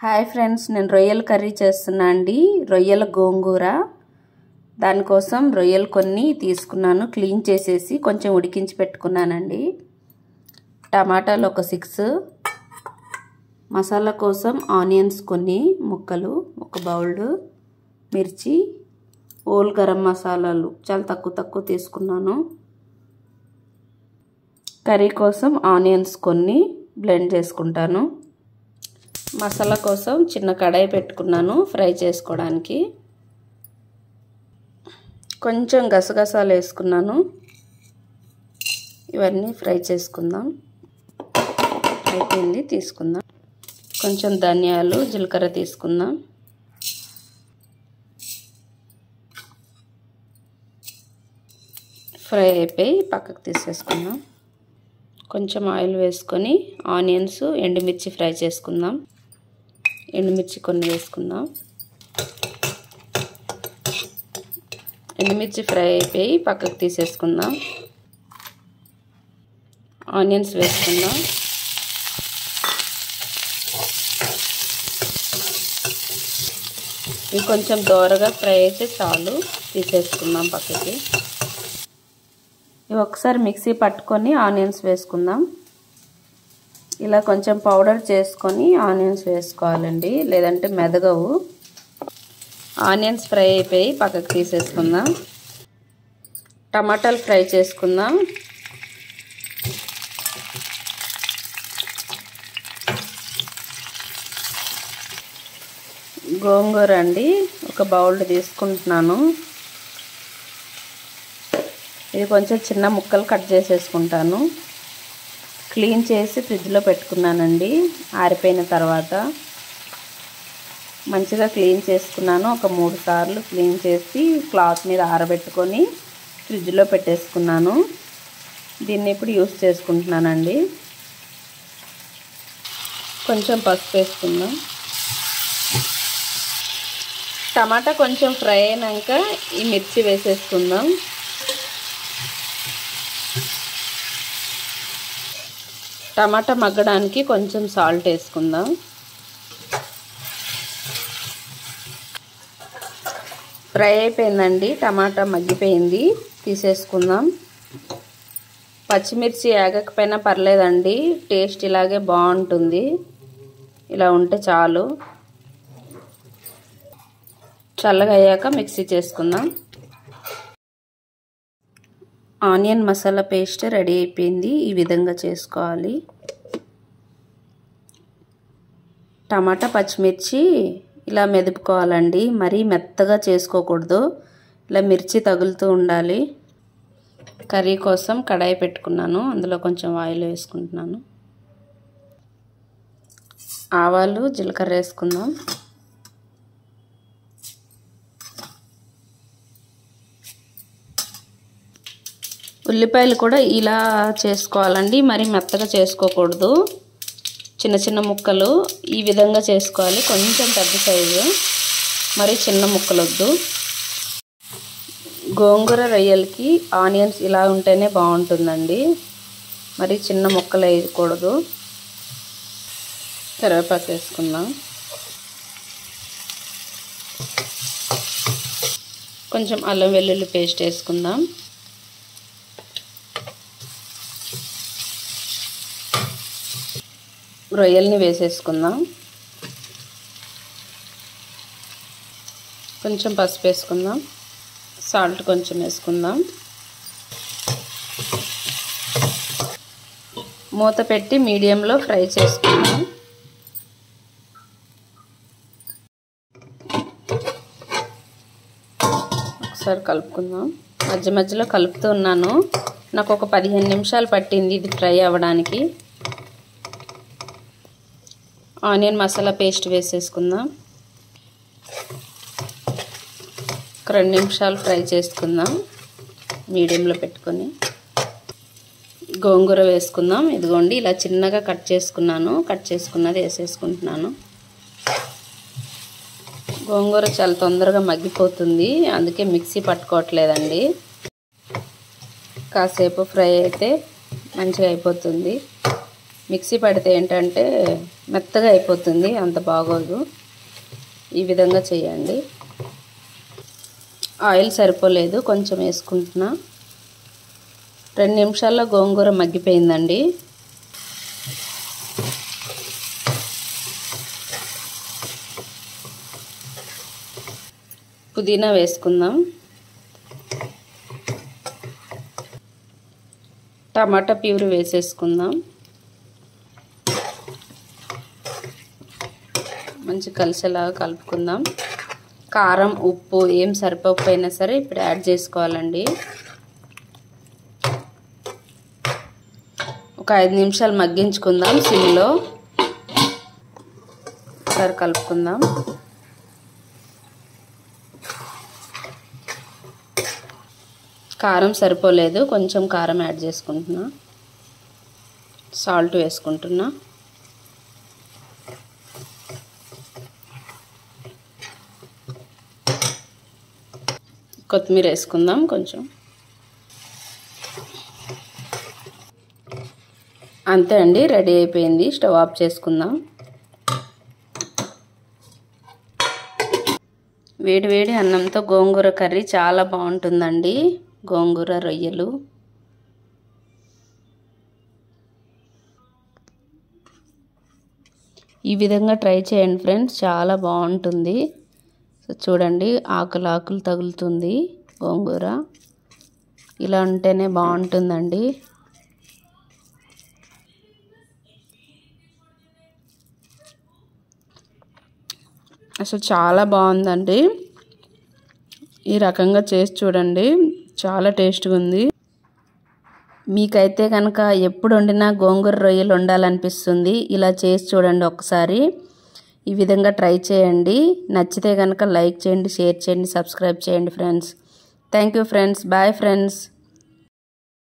Hi friends, నేను రొయ్యల curry చేస్తున్నా అండి. రొయ్యల గోంగూర. దానికోసం రొయ్యలు కొన్ని తీసుకున్నాను, క్లీన్ చేసేసి కొంచెం ఉడికించి పెట్టుకున్నానండి. టమాటాలు ఒక 6, మసాలా కోసం ఆనియన్స్ కొన్ని ముక్కలు, ఒక బౌల్, మిర్చి, ఓల్ గరం మసాలాలు చాలా తక్కువ తీసుకున్నాను. కర్రీ కోసం ఆనియన్స్ కొన్ని బ్లెండ్ చేసుకుంటాను. మసాలా కోసం చిన్న కడాయి పెట్టుకున్నాను ఫ్రై చేసుకోవడానికి. కొంచెం గసగసాలు వేసుకున్నాను. ఇవన్నీ ఫ్రై చేసుకుందాం. అయిపోయింది, తీసుకుందాం. కొంచెం ధనియాలు, జీలకర్ర తీసుకుందాం. ఫ్రై అయిపోయి పక్కకు తీసేసుకుందాం. కొంచెం ఆయిల్ వేసుకొని ఆనియన్స్, ఎండుమిర్చి ఫ్రై చేసుకుందాం. ఎండుమిర్చి కొన్ని వేసుకుందాం. ఎండుమిర్చి ఫ్రై అయిపోయి పక్కకు తీసేసుకుందాం. ఆనియన్స్ వేసుకుందాం. ఇవి కొంచెం దోరగా ఫ్రై అయితే చాలు, తీసేసుకుందాం పక్కకి. ఇవి ఒకసారి మిక్సీ పట్టుకొని ఆనియన్స్ వేసుకుందాం. ఇలా కొంచెం పౌడర్ చేసుకొని ఆనియన్స్ వేసుకోవాలండి, లేదంటే మెదగవు. ఆనియన్స్ ఫ్రై అయిపోయి పక్కకు తీసేసుకుందాం. టమాటాలు ఫ్రై చేసుకుందాం. గోంగూర అండి, ఒక బౌల్ తీసుకుంటున్నాను. ఇది కొంచెం చిన్న ముక్కలు కట్ చేసేసుకుంటాను. క్లీన్ చేసి ఫ్రిడ్జ్లో పెట్టుకున్నానండి. ఆరిపోయిన తర్వాత మంచిగా క్లీన్ చేసుకున్నాను. ఒక 3 సార్లు క్లీన్ చేసి క్లాత్ మీద ఆరబెట్టుకొని ఫ్రిడ్జ్లో పెట్టేసుకున్నాను. దీన్ని ఇప్పుడు యూస్ చేసుకుంటున్నానండి. కొంచెం పసుపు వేసుకుందాం. టమాటా కొంచెం ఫ్రై అయినాక ఈ మిర్చి వేసేసుకుందాం. టమాటా మగ్గడానికి కొంచెం సాల్ట్ వేసుకుందాం. ఫ్రై అయిపోయిందండి, టమాటా మగ్గిపోయింది, తీసేసుకుందాం. పచ్చిమిర్చి ఆగకపోయినా పర్లేదండి, టేస్ట్ ఇలాగే బాగుంటుంది. ఇలా ఉంటే చాలు. చల్లగా అయ్యాక మిక్సీ చేసుకుందాం. ఆనియన్ మసాలా పేస్ట్ రెడీ అయిపోయింది. ఈ విధంగా చేసుకోవాలి. టమాటా పచ్చిమిర్చి ఇలా మెదుపుకోవాలండి, మరీ మెత్తగా చేసుకోకూడదు. ఇలా మిర్చి తగులుతూ ఉండాలి. కర్రీ కోసం కడాయి పెట్టుకున్నాను, అందులో కొంచెం ఆయిల్ వేసుకుంటున్నాను. ఆవాలు, జీలకర్ర వేసుకుందాం. ఉల్లిపాయలు కూడా ఇలా చేసుకోవాలండి, మరి మెత్తగా చేసుకోకూడదు. చిన్న ముక్కలు ఈ విధంగా చేసుకోవాలి. కొంచెం పెద్ద సైజు, మరి చిన్న ముక్కలు వద్దు. గోంగూర రొయ్యలకి ఆనియన్స్ ఇలా ఉంటేనే బాగుంటుందండి, మరి చిన్న ముక్కలు వేయకూడదు. కరివేపాకు వేసుకుందాం. కొంచెం అల్లం వెల్లుల్లి పేస్ట్ వేసుకుందాం. రొయ్యల్ని వేసేసుకుందాం. కొంచెం పసుపు వేసుకుందాం. సాల్ట్ కొంచెం వేసుకుందాం. మూత పెట్టి మీడియంలో ఫ్రై చేసుకుందాం. ఒకసారి కలుపుకుందాం. మధ్యలో కలుపుతూ ఉన్నాను. నాకు ఒక 15 నిమిషాలు పట్టింది ఇది ఫ్రై అవ్వడానికి. ఆనియన్ మసాలా పేస్ట్ వేసేసుకుందాం. ఒక 2 నిమిషాలు ఫ్రై చేసుకుందాం మీడియంలో పెట్టుకొని. గోంగూర వేసుకుందాం. ఇదిగోండి, ఇలా చిన్నగా కట్ చేసుకున్నాను. కట్ చేసుకున్నది వేసేసుకుంటున్నాను. గోంగూర చాలా తొందరగా మగ్గిపోతుంది, అందుకే మిక్సీ పట్టుకోవట్లేదండి. కాసేపు ఫ్రై అయితే మంచిగా అయిపోతుంది. మిక్సీ పడితే ఏంటంటే మెత్తగా అయిపోతుంది, అంత బాగోదు. ఈ విధంగా చేయండి. ఆయిల్ సరిపోలేదు, కొంచెం వేసుకుంటున్నా. 2 నిమిషాల్లో గోంగూర మగ్గిపోయిందండి. పుదీనా వేసుకుందాం. టమాటా ప్యూరీ వేసేసుకుందాం. మంచి కలిసేలాగా కలుపుకుందాం. కారం ఉప్పు ఏం సరిపోకపోయినా సరే ఇప్పుడు యాడ్ చేసుకోవాలండి. ఒక 5 నిమిషాలు మగ్గించుకుందాం సిమ్లో. ఒకసారి కలుపుకుందాం. కారం సరిపోలేదు, కొంచెం కారం యాడ్ చేసుకుంటున్నా. సాల్ట్ వేసుకుంటున్నా. కొత్తిమీర వేసుకుందాం కొంచెం. అంతే అండి, రెడీ అయిపోయింది. స్టవ్ ఆఫ్ చేసుకుందాం. వేడి వేడి అన్నంతో గోంగూర కర్రీ చాలా బాగుంటుందండి. గోంగూర రొయ్యలు. ఈ విధంగా ట్రై చేయండి ఫ్రెండ్స్, చాలా బాగుంటుంది. సో చూడండి, ఆకులు ఆకులు తగులుతుంది గోంగూర. ఇలా ఉంటేనే బాగుంటుందండి. అసలు చాలా బాగుందండి. ఈ రకంగా చేసి చూడండి, చాలా టేస్ట్గా ఉంది. మీకైతే కనుక ఎప్పుడు వండినా గోంగూర రొయ్యలు వండాలనిపిస్తుంది. ఇలా చేసి చూడండి ఒకసారి. ఈ విధంగా ట్రై చేయండి. నచ్చితే కనుక లైక్ చేయండి, షేర్ చేయండి, సబ్స్క్రైబ్ చేయండి friends. Thank you friends. Bye friends.